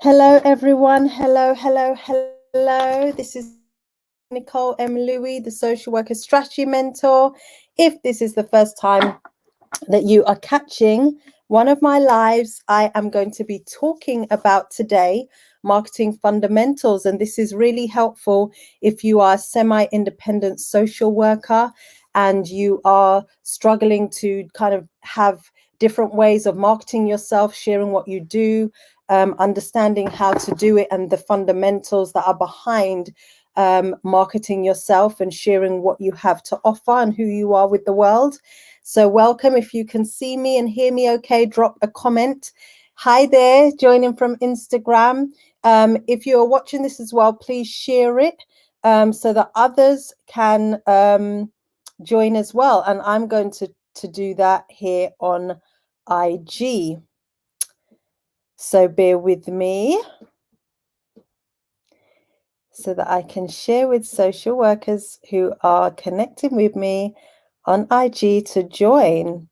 Hello, everyone. Hello, hello, hello. This is Nicole M. Louie, the Social Worker Strategy Mentor. If this is the first time that you are catching one of my lives, I am going to be talking about today marketing fundamentals. And this is really helpful if you are a semi-independent social worker and you are struggling to kind of have different ways of marketing yourself, sharing what you do, understanding how to do it, and the fundamentals that are behind marketing yourself and sharing what you have to offer and who you are with the world. So welcome. If you can see me and hear me okay, drop a comment. Hi there, joining from Instagram. If you're watching this as well, please share it so that others can join as well. And I'm going to do that here on IG. So bear with me so that I can share with social workers who are connecting with me on IG to join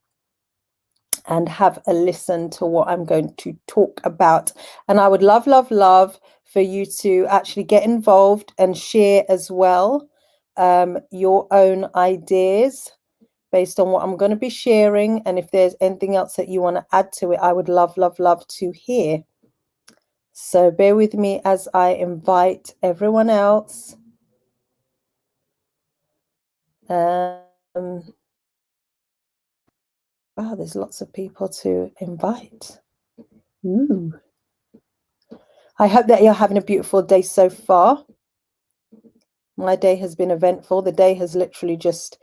and have a listen to what I'm going to talk about. And I would love, love, love for you to actually get involved and share as well your own ideas based on what I'm going to be sharing. And if there's anything else that you want to add to it, I would love, love, love to hear. So bear with me as I invite everyone else. Wow, there's lots of people to invite. Ooh. I hope that you're having a beautiful day so far. My day has been eventful. The day has literally just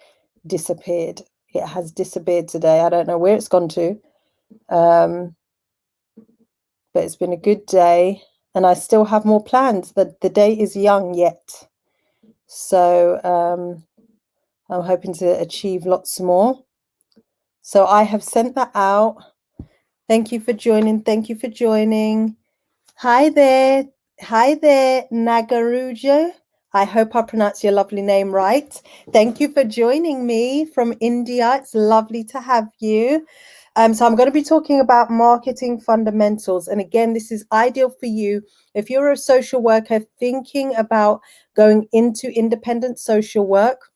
disappeared. It has disappeared today. I don't know where it's gone to. But it's been a good day. And I still have more plans. The day is young yet. So I'm hoping to achieve lots more. So I have sent that out. Thank you for joining. Thank you for joining. Hi there. Hi there, Nagarujo. I hope I pronounced your lovely name right. Thank you for joining me from India. It's lovely to have you. So I'm going to be talking about marketing fundamentals. And again, this is ideal for you if you're a social worker thinking about going into independent social work,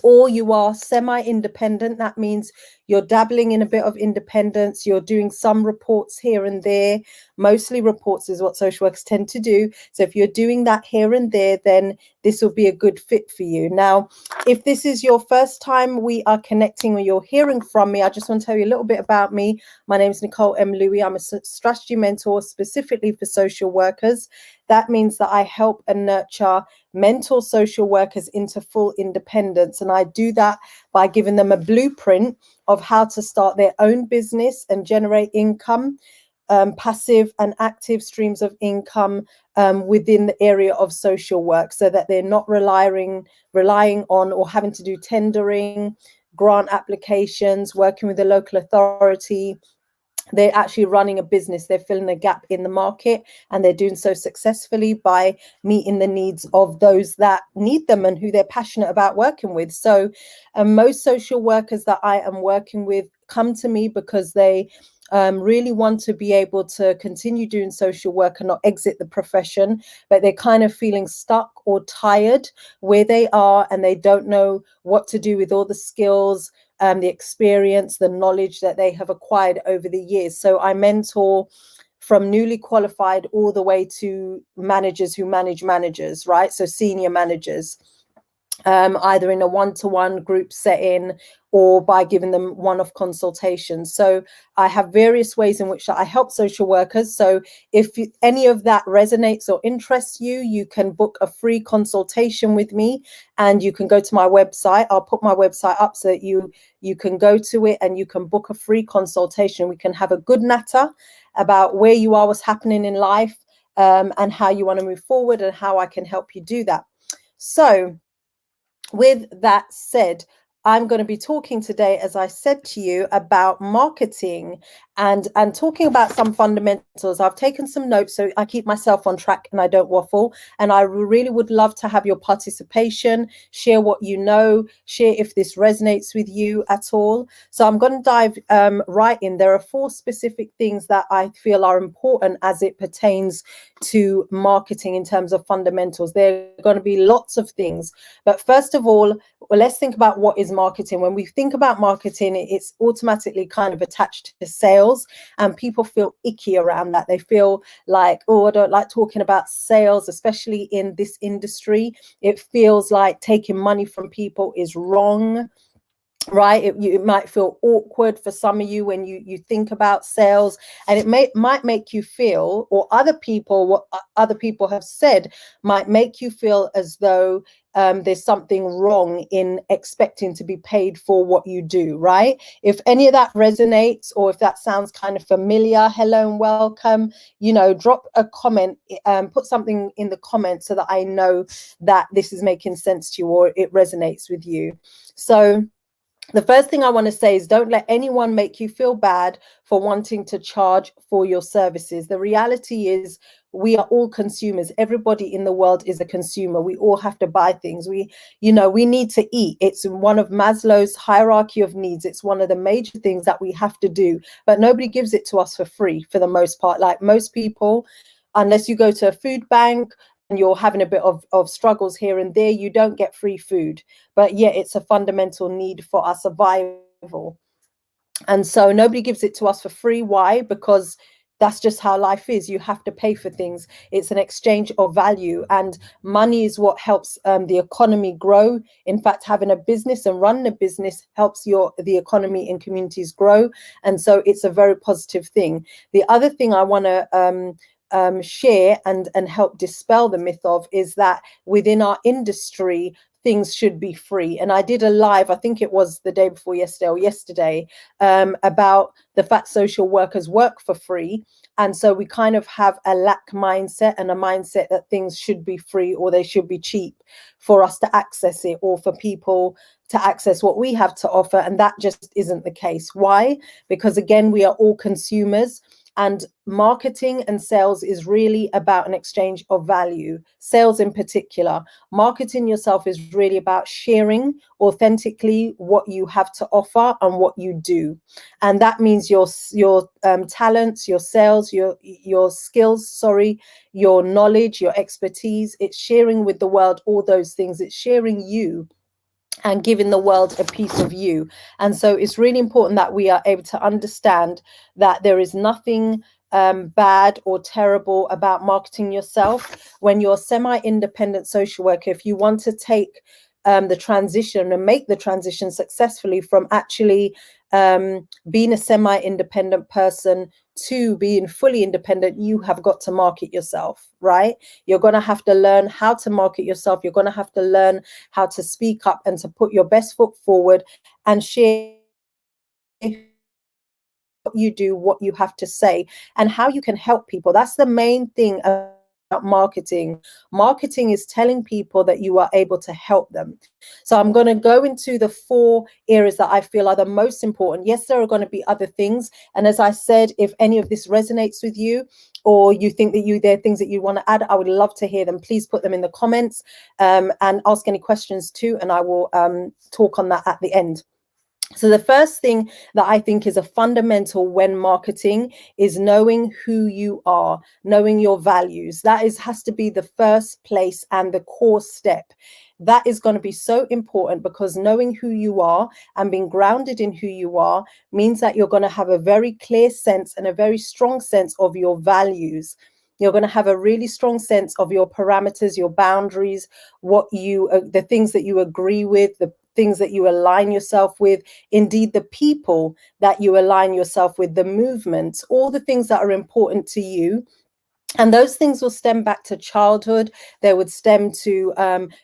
or you are semi-independent. That means you're dabbling in a bit of independence. You're doing some reports here and there. Mostly reports is what social workers tend to do. So if you're doing that here and there, then this will be a good fit for you. Now, if this is your first time we are connecting or you're hearing from me, I just want to tell you a little bit about me. My name is Nicole M. Louie. I'm a strategy mentor specifically for social workers. That means that I help and nurture mentor social workers into full independence. And I do that by giving them a blueprint of how to start their own business and generate income, passive and active streams of income within the area of social work, so that they're not relying on or having to do tendering, grant applications, working with the local authority. They're actually running a business. They're filling a gap in the market, and they're doing so successfully by meeting the needs of those that need them and who they're passionate about working with. So most social workers that I am working with come to me because they really want to be able to continue doing social work and not exit the profession, but they're kind of feeling stuck or tired where they are, and they don't know what to do with all the skills, the experience, the knowledge that they have acquired over the years. So I mentor from newly qualified all the way to managers who manage managers, right? So senior managers, either in a one-to-one group setting or by giving them one-off consultations. So I have various ways in which I help social workers. So if any of that resonates or interests you, you can book a free consultation with me, and you can go to my website. I'll put my website up so that you can go to it and you can book a free consultation. We can have a good natter about where you are, what's happening in life, and how you want to move forward and how I can help you do that. So with that said, I'm going to be talking today, as I said to you, about marketing And talking about some fundamentals, I've taken some notes so I keep myself on track and I don't waffle. And I really would love to have your participation. Share what you know, share if this resonates with you at all. So I'm going to dive right in. There are 4 specific things that I feel are important as it pertains to marketing in terms of fundamentals. There are going to be lots of things, but first of all, well, let's think about what is marketing. When we think about marketing, it's automatically kind of attached to sales, and people feel icky around that. They feel like, oh, I don't like talking about sales, especially in this industry. It feels like taking money from people is wrong, right? It might feel awkward for some of you when you think about sales, and it might make you feel, or other people, what other people have said might make you feel as though there's something wrong in expecting to be paid for what you do, right? If any of that resonates, or if that sounds kind of familiar, hello and welcome. Drop a comment, put something in the comments so that I know that this is making sense to you or it resonates with you. So the first thing I want to say is, don't let anyone make you feel bad for wanting to charge for your services. The reality is, we are all consumers. Everybody in the world is a consumer. We all have to buy things. We need to eat. It's one of Maslow's hierarchy of needs. It's one of the major things that we have to do, but nobody gives it to us for free for the most part. Like most people, unless you go to a food bank and you're having a bit of struggles here and there, you don't get free food. But yeah, it's a fundamental need for our survival. And so nobody gives it to us for free. Why? Because that's just how life is. You have to pay for things. It's an exchange of value, and money is what helps the economy grow. In fact, having a business and running a business helps the economy and communities grow. And so it's a very positive thing. The other thing I want to share and help dispel the myth of is that within our industry, things should be free. And I did a live, I think it was the day before yesterday or yesterday, about the fact social workers work for free. And so we kind of have a lack mindset and a mindset that things should be free or they should be cheap for us to access it, or for people to access what we have to offer. And that just isn't the case. Why? Because again, we are all consumers. And marketing and sales is really about an exchange of value. Sales in particular. Marketing yourself is really about sharing authentically what you have to offer and what you do. And that means your talents, your sales, your skills, your knowledge, your expertise. It's sharing with the world all those things. It's sharing you and giving the world a piece of you. And so it's really important that we are able to understand that there is nothing bad or terrible about marketing yourself. When you're a semi-independent social worker, if you want to take the transition and make the transition successfully from actually being a semi-independent person to being fully independent, you have got to market yourself, right? You're going to have to learn how to market yourself. You're going to have to learn how to speak up and to put your best foot forward and share what you do, what you have to say, and how you can help people. That's the main thing about marketing. Marketing is telling people that you are able to help them. So I'm going to go into the 4 areas that I feel are the most important. Yes, there are going to be other things. And as I said, if any of this resonates with you, or you think that there are things that you want to add, I would love to hear them. Please put them in the comments and ask any questions too. And I will talk on that at the end. So the first thing that I think is a fundamental when marketing is knowing who you are, knowing your values. That has to be the first place and the core step. That is going to be so important, because knowing who you are and being grounded in who you are means that you're going to have a very clear sense and a very strong sense of your values. You're going to have a really strong sense of your parameters, your boundaries, the things that you agree with, the things that you align yourself with, indeed the people that you align yourself with, the movements, all the things that are important to you. And those things will stem back to childhood. They would stem to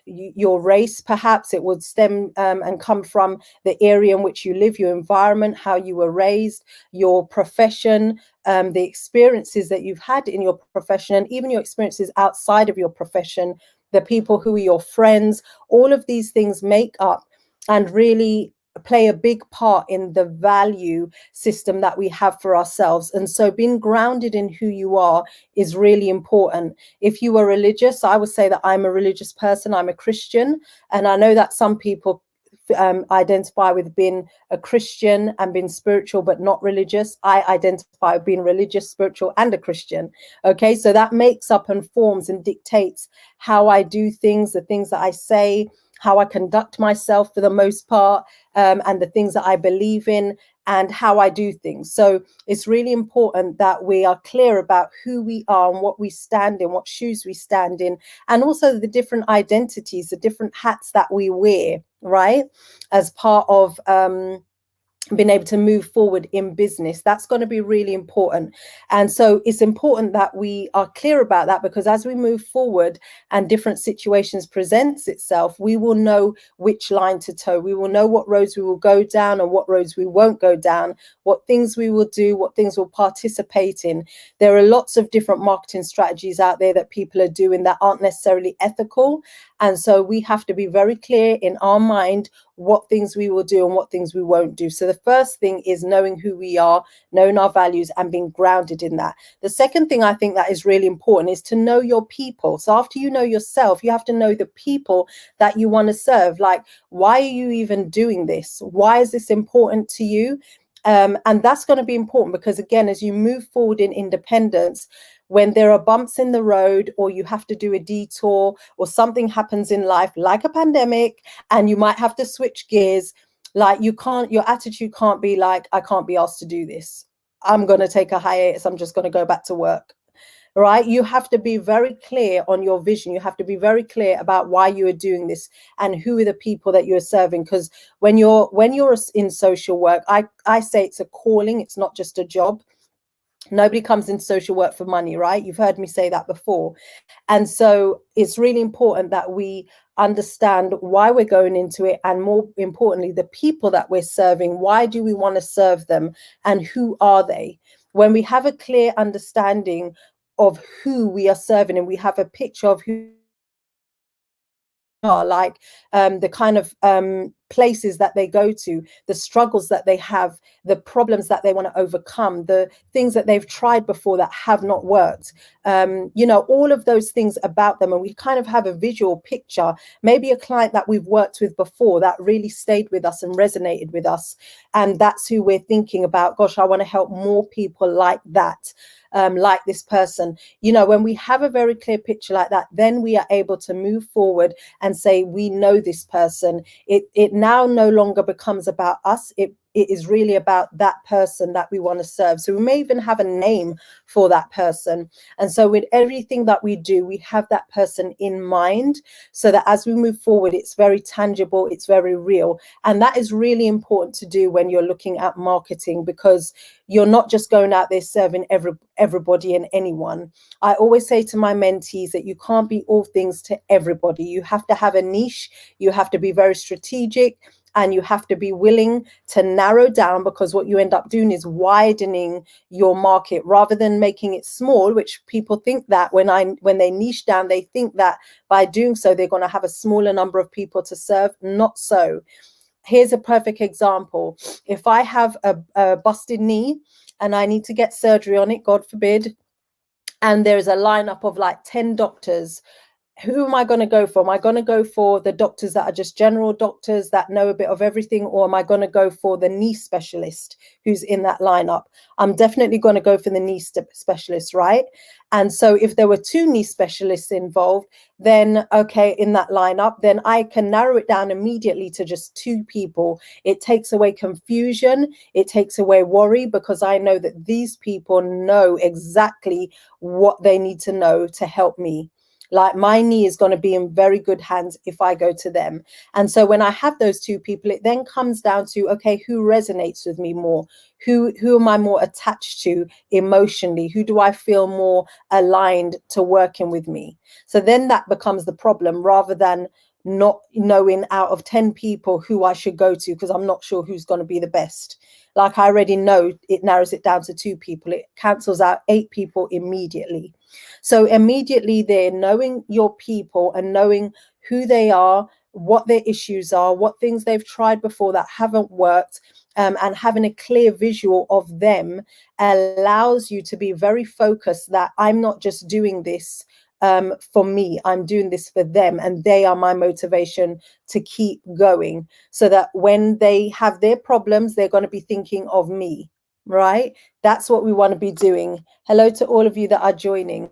your race, perhaps. It would stem and come from the area in which you live, your environment, how you were raised, your profession, the experiences that you've had in your profession, and even your experiences outside of your profession, the people who are your friends. All of these things make up and really play a big part in the value system that we have for ourselves. And so being grounded in who you are is really important. If you are religious, I would say that I'm a religious person, I'm a Christian. And I know that some people identify with being a Christian and being spiritual but not religious. I identify with being religious, spiritual, and a Christian. Okay, so that makes up and forms and dictates how I do things, the things that I say, how I conduct myself for the most part, and the things that I believe in and how I do things. So it's really important that we are clear about who we are and what we stand in, what shoes we stand in, and also the different identities, the different hats that we wear, right? As part of being able to move forward in business. That's going to be really important. And so it's important that we are clear about that, because as we move forward and different situations presents itself, we will know which line to toe. We will know what roads we will go down and what roads we won't go down, what things we will do, what things we'll participate in. There are lots of different marketing strategies out there that people are doing that aren't necessarily ethical. And so we have to be very clear in our mind what things we will do and what things we won't do. So the first thing is knowing who we are, knowing our values, and being grounded in that. The second thing I think that is really important is to know your people. So after you know yourself, you have to know the people that you want to serve. Like, why are you even doing this? Why is this important to you? And that's going to be important because, again, as you move forward in independence, when there are bumps in the road, or you have to do a detour, or something happens in life like a pandemic, and you might have to switch gears, like, your attitude can't be like, I can't be asked to do this, I'm going to take a hiatus, I'm just going to go back to work. Right? You have to be very clear on your vision. You have to be very clear about why you are doing this and who are the people that you're serving. Because when you're in social work, I say it's a calling, it's not just a job. Nobody comes into social work for money, right? You've heard me say that before. And so it's really important that we understand why we're going into it, and more importantly, the people that we're serving. Why do we want to serve them, and who are they? When we have a clear understanding of who we are serving, and we have a picture of who are, like, the kind of places that they go to, the struggles that they have, the problems that they want to overcome, the things that they've tried before that have not worked, all of those things about them. And we kind of have a visual picture, maybe a client that we've worked with before that really stayed with us and resonated with us, and that's who we're thinking about. Gosh, I want to help more people like that. Like this person. When we have a very clear picture like that, then we are able to move forward and say, we know this person. It now no longer becomes about us. It is really about that person that we want to serve. So we may even have a name for that person. And so with everything that we do, we have that person in mind, so that as we move forward, it's very tangible, it's very real. And that is really important to do when you're looking at marketing, because you're not just going out there serving everybody and anyone. I always say to my mentees that you can't be all things to everybody. You have to have a niche, you have to be very strategic, and you have to be willing to narrow down, because what you end up doing is widening your market rather than making it small, which people think that when they niche down, they think that by doing so, they're going to have a smaller number of people to serve. Not so. Here's a perfect example. If I have a busted knee and I need to get surgery on it, God forbid, and there's a lineup of like 10 doctors, who am I going to go for? Am I going to go for the doctors that are just general doctors that know a bit of everything? Or am I going to go for the knee specialist who's in that lineup? I'm definitely going to go for the knee specialist, right? And so if there were 2 knee specialists involved, then okay, in that lineup, then I can narrow it down immediately to just 2 people. It takes away confusion. It takes away worry, because I know that these people know exactly what they need to know to help me. Like, my knee is going to be in very good hands if I go to them. And so when I have those 2 people, it then comes down to, okay, who resonates with me more? Who am I more attached to emotionally? Who do I feel more aligned to working with me? So then that becomes the problem, rather than not knowing out of 10 people who I should go to, because I'm not sure who's going to be the best. Like, I already know it narrows it down to 2 people. It cancels out 8 people immediately. So immediately there, knowing your people and knowing who they are, what their issues are, what things they've tried before that haven't worked, and having a clear visual of them allows you to be very focused that I'm not just doing this for me, I'm doing this for them, and they are my motivation to keep going, so that when they have their problems, they're going to be thinking of me, right? That's what we want to be doing. Hello to all of you that are joining.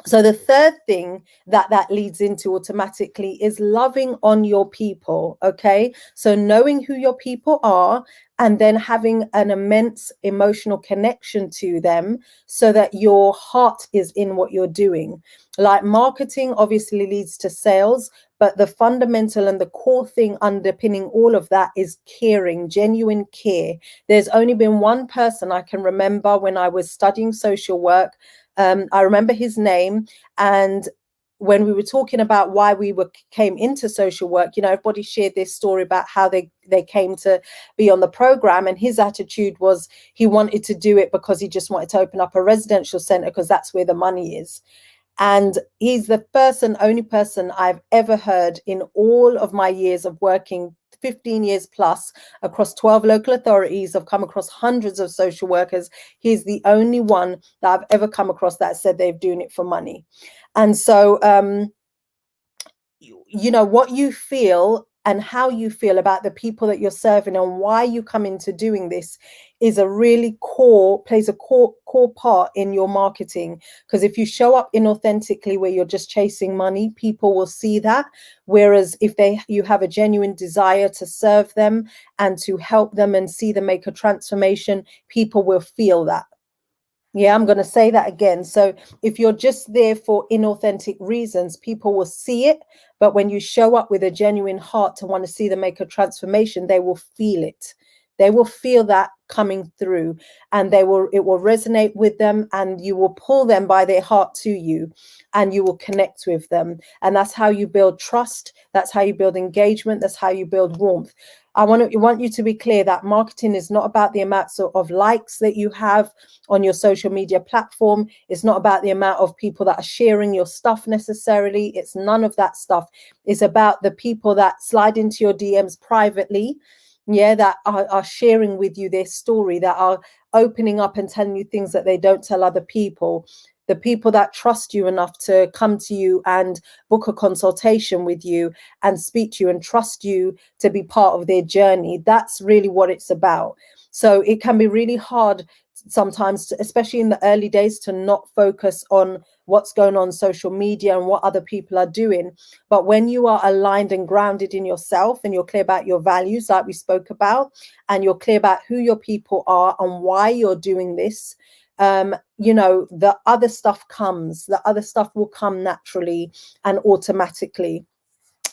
So the third thing that leads into automatically is loving on your people. Okay, so knowing who your people are and then having an immense emotional connection to them, so that your heart is in what you're doing. Like marketing obviously leads to sales, but the fundamental and the core thing underpinning all of that is caring, genuine care. There's only been one person I can remember when I was studying social work. I remember his name, and when we were talking about why we came into social work, you know, everybody shared this story about how they came to be on the program, and his attitude was he wanted to do it because he just wanted to open up a residential center because that's where the money is. And he's the only person I've ever heard in all of my years of working, 15 years plus, across 12 local authorities. I've come across hundreds of social workers. He's the only one that I've ever come across that said they're doing it for money. And so, you know, what you feel and how you feel about the people that you're serving and why you come into doing this is a really plays a core part in your marketing. Because if you show up inauthentically where you're just chasing money, people will see that. Whereas if you have a genuine desire to serve them and to help them and see them make a transformation, people will feel that. Yeah, I'm going to say that again. So if you're just there for inauthentic reasons, people will see it. But when you show up with a genuine heart to want to see them make a transformation, they will feel it. They will feel that coming through, and it will resonate with them, and you will pull them by their heart to you, and you will connect with them. And that's how you build trust. That's how you build engagement. That's how you build warmth. I want you to be clear that marketing is not about the amounts of likes that you have on your social media platform. It's not about the amount of people that are sharing your stuff necessarily. It's none of that stuff. It's about the people that slide into your DMs privately, that are sharing with you their story, that are opening up and telling you things that they don't tell other people. The people that trust you enough to come to you and book a consultation with you and speak to you and trust you to be part of their journey. That's really what it's about. So it can be really hard sometimes, especially in the early days, to not focus on what's going on social media and what other people are doing. But when you are aligned and grounded in yourself, and you're clear about your values, like we spoke about, and you're clear about who your people are and why you're doing this, the other stuff will come naturally and automatically.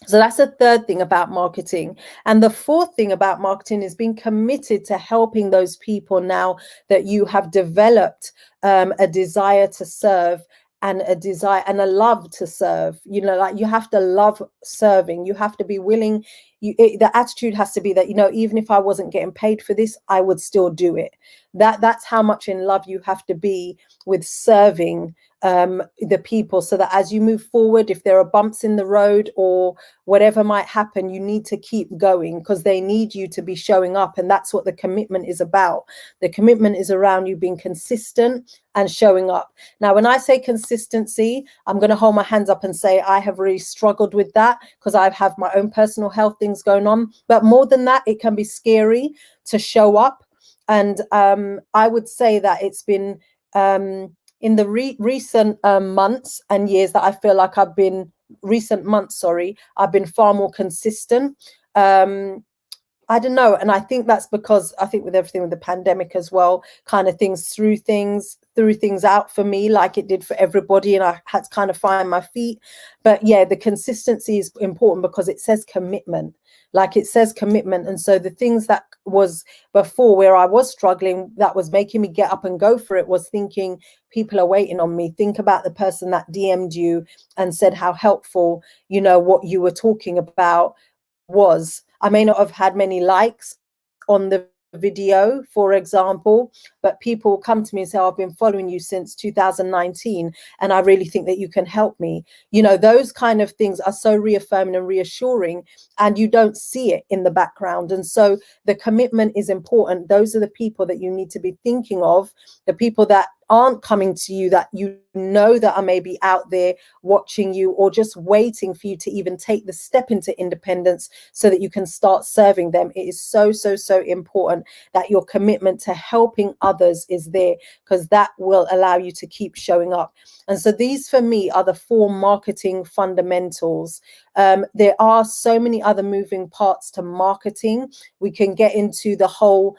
So that's the third thing about marketing. And the fourth thing about marketing is being committed to helping those people now that you have developed a desire to serve and a desire and a love to serve. Like, you have to love serving. You have to be willing. The attitude has to be that, even if I wasn't getting paid for this, I would still do it. That's how much in love you have to be with serving the people, so that as you move forward, if there are bumps in the road or whatever might happen, you need to keep going, because they need you to be showing up. And that's what the commitment is about. The commitment is around you being consistent and showing up. Now, when I say consistency, I'm going to hold my hands up and say I have really struggled with that, because I have my own personal health things going on. But more than that, it can be scary to show up. And I would say that it's been in the recent months and years that I feel like I've been far more consistent. I don't know. And I think that's because with everything with the pandemic as well, kind of things threw things out for me, like it did for everybody. And I had to kind of find my feet. But yeah, the consistency is important, because it says commitment. And so the things that was before, where I was struggling, that was making me get up and go for it, was thinking people are waiting on me. Think about the person that DM'd you and said how helpful, what you were talking about was. I may not have had many likes on the video, for example, but people come to me and say, oh, I've been following you since 2019 and I really think that you can help me. You know, those kind of things are so reaffirming and reassuring, and you don't see it in the background. And so the commitment is important. Those are the people that you need to be thinking of, the people that aren't coming to you, that you know that are maybe out there watching you or just waiting for you to even take the step into independence so that you can start serving them. It is so, so, so important that your commitment to helping others is there, because that will allow you to keep showing up. And so these for me are the 4 marketing fundamentals. There are so many other moving parts to marketing. We can get into the whole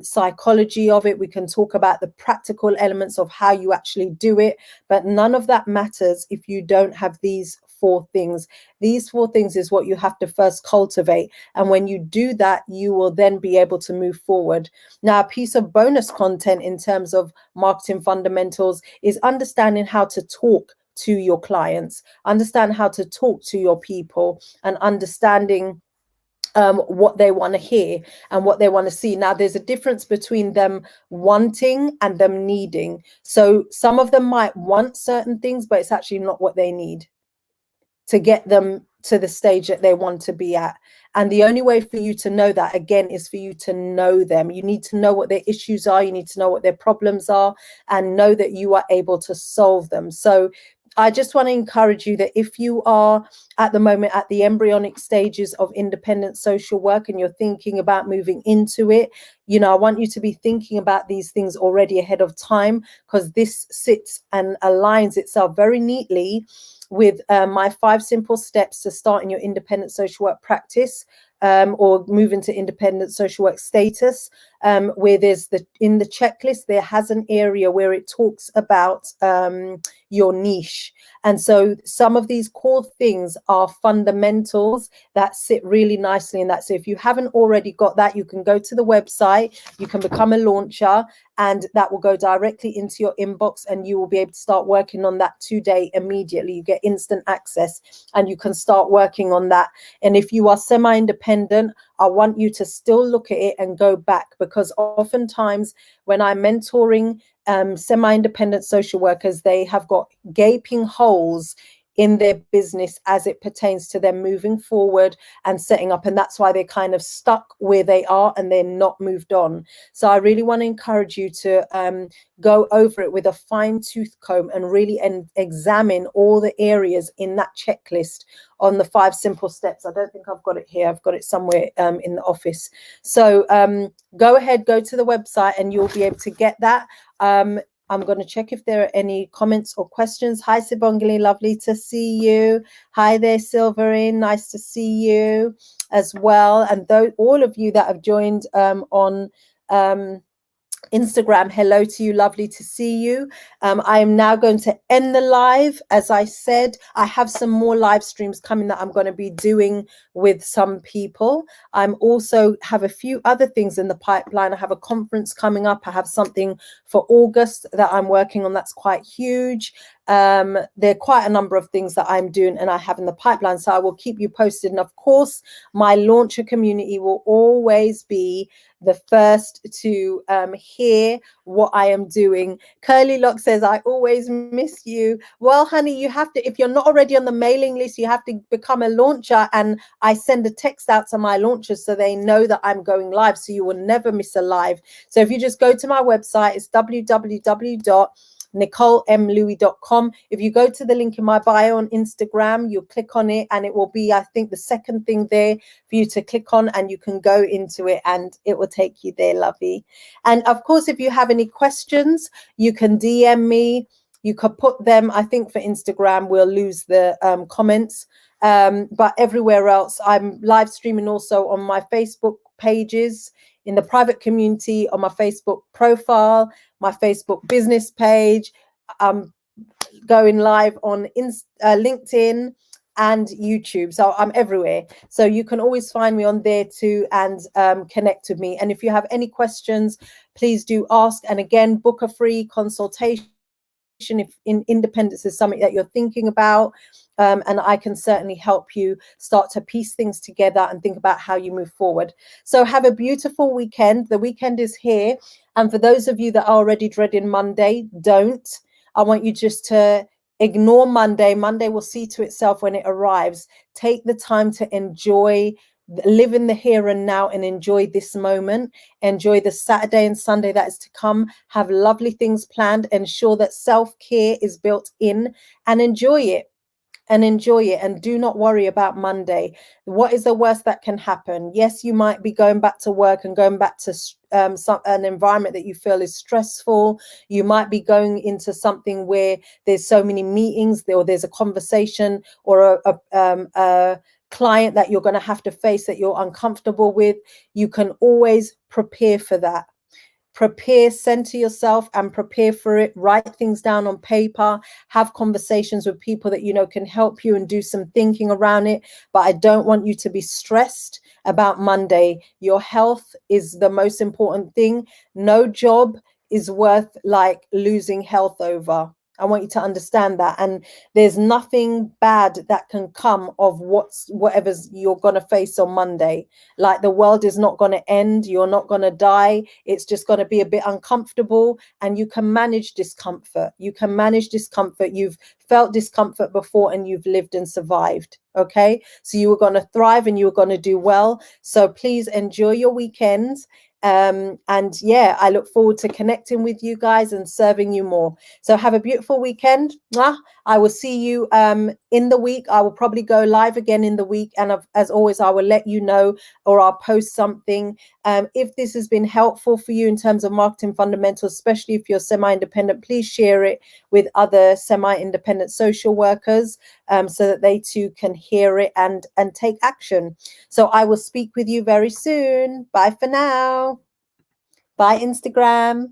psychology of it. We can talk about the practical elements of how you actually do it, but none of that matters if you don't have these 4 things. These 4 things is what you have to first cultivate, and when you do that, you will then be able to move forward. Now, a piece of bonus content in terms of marketing fundamentals is understanding how to talk to your clients, understand how to talk to your people, and understanding what they want to hear and what they want to see. Now, there's a difference between them wanting and them needing. So some of them might want certain things, but it's actually not what they need to get them to the stage that they want to be at. And the only way for you to know that, again, is for you to know them. You need to know what their issues are. You need to know what their problems are and know that you are able to solve them. So I just want to encourage you that if you are at the moment at the embryonic stages of independent social work and you're thinking about moving into it, you know, I want you to be thinking about these things already ahead of time, because this sits and aligns itself very neatly with my 5 simple steps to starting your independent social work practice, or move into independent social work status, where there's in the checklist, there has an area where it talks about your niche. And so some of these core things are fundamentals that sit really nicely in that. So if you haven't already got that, you can go to the website, you can become a launcher, and that will go directly into your inbox, and you will be able to start working on that today immediately. You get instant access and you can start working on that. And if you are semi-independent, I want you to still look at it and go back, because oftentimes when I'm mentoring semi-independent social workers, they have got gaping holes in their business as it pertains to them moving forward and setting up. And that's why they're kind of stuck where they are and they're not moved on. So I really want to encourage you to go over it with a fine-tooth comb and really examine all the areas in that checklist on the 5 simple steps. I don't think I've got it here. I've got it somewhere in the office. So go ahead, go to the website and you'll be able to get that. I'm going to check if there are any comments or questions. Hi, Sibongili, lovely to see you. Hi there, Silverine, nice to see you as well. And all of you that have joined on Instagram, hello to you, lovely to see you. I am now going to end the live. As I said, I have some more live streams coming that I'm going to be doing with some people. I'm also have a few other things in the pipeline. I have a conference coming up. I have something for August that I'm working on that's quite huge. There are quite a number of things that I'm doing and I have in the pipeline, so I will keep you posted. And of course, my launcher community will always be the first to hear what I am doing. Curly Lock says, I always miss you. Well, honey, you have to, if you're not already on the mailing list, you have to become a launcher, and I send a text out to my launchers so they know that I'm going live, so you will never miss a live. So if you just go to my website, it's www.nicolemlouis.com. If you go to the link in my bio on Instagram, you click on it and it will be, I think, the second thing there for you to click on, and you can go into it and it will take you there, lovey. And of course, if you have any questions, you can DM me. You could put them, I think for Instagram, we'll lose the comments. But everywhere else, I'm live streaming also on my Facebook pages, in the private community, on my Facebook profile, my Facebook business page. I'm going live on LinkedIn and YouTube. So I'm everywhere. So you can always find me on there too, and connect with me. And if you have any questions, please do ask. And again, book a free consultation if independence is something that you're thinking about. and I can certainly help you start to piece things together and think about how you move forward. So have a beautiful weekend. The weekend is here. And for those of you that are already dreading Monday, don't. I want you just to ignore Monday. Monday will see to itself when it arrives. Take the time to enjoy, live in the here and now, and enjoy this moment. Enjoy the Saturday and Sunday that is to come. Have lovely things planned. Ensure that self-care is built in, and enjoy it. And do not worry about Monday. What is the worst that can happen? Yes, you might be going back to work and going back to an environment that you feel is stressful. You might be going into something where there's so many meetings, or there's a conversation or a client that you're going to have to face that you're uncomfortable with. You can always prepare for that. Prepare, center yourself and prepare for it. Write things down on paper, have conversations with people that you know can help you and do some thinking around it. But I don't want you to be stressed about Monday. Your health is the most important thing. No job is worth like losing health over. I want you to understand that. And there's nothing bad that can come of whatever's you're going to face on Monday. Like, the world is not going to end. You're not going to die. It's just going to be a bit uncomfortable, and you can manage discomfort. You can manage discomfort. You've felt discomfort before and you've lived and survived. Okay. So you were going to thrive and you were going to do well. So please enjoy your weekends. And yeah, I look forward to connecting with you guys and serving you more. So have a beautiful weekend. I will see you in the week. I will probably go live again in the week, and as always, I will let you know, or I'll post something. If this has been helpful for you in terms of marketing fundamentals, especially if you're semi-independent, please share it with other semi-independent social workers, so that they too can hear it and take action. So I will speak with you very soon. Bye for now. Bye, Instagram.